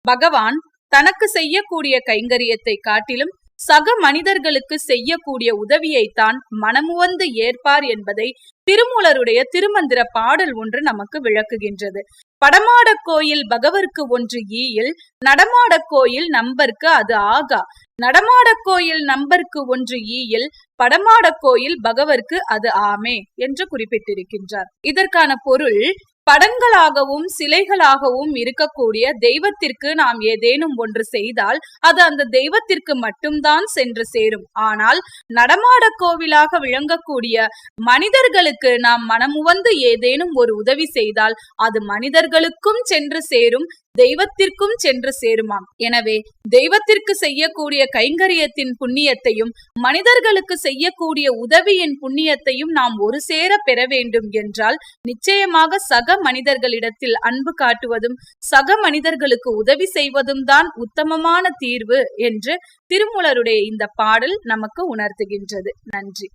பகவான் தனக்கு செய்யக்கூடிய கைங்கரியத்தை காட்டிலும் சக மனிதர்களுக்கு செய்யக்கூடிய உதவியைத்தான் மனமுவந்து ஏற்பார் என்பதை திருமூலருடைய திருமந்திர பாடல் ஒன்று நமக்கு விளக்குகின்றது. படமாட கோயில் பகவர்க்கு ஒன்று ஈயில், நடமாட கோயில் நம்பர்க்கு அது ஆகா. நடமாட கோயில் நம்பர்க்கு ஒன்று ஈயில், படமாட கோயில் பகவர்க்கு அது ஆமே என்று குறிப்பிட்டிருக்கின்றார். இதற்கான பொருள், படங்களாகவும் சிலைகளாகவும் இருக்கக்கூடிய தெய்வத்திற்கு நாம் ஏதேனும் ஒன்று செய்தால் அது அந்த தெய்வத்திற்கு மட்டும்தான் சென்று சேரும். ஆனால் நடமாட கோவிலாக விளங்கக்கூடிய மனிதர்களுக்கு நாம் மனமுவந்து ஏதேனும் ஒரு உதவி செய்தால் அது மனிதர்களுக்கும் சென்று சேரும், தெய்வத்திற்கும் சென்று சேருமாம். எனவே தெய்வத்திற்கு செய்யக்கூடிய கைங்கரியத்தின் புண்ணியத்தையும் மனிதர்களுக்கு செய்யக்கூடிய உதவியின் புண்ணியத்தையும் நாம் ஒரு சேர பெற வேண்டும் என்றால் நிச்சயமாக சக மனிதர்களிடத்தில் அன்பு காட்டுவதும் சக மனிதர்களுக்கு உதவி செய்வதும் தான் உத்தமமான தீர்வு என்று திருமூலருடைய இந்த பாடல் நமக்கு உணர்த்துகின்றது. நன்றி.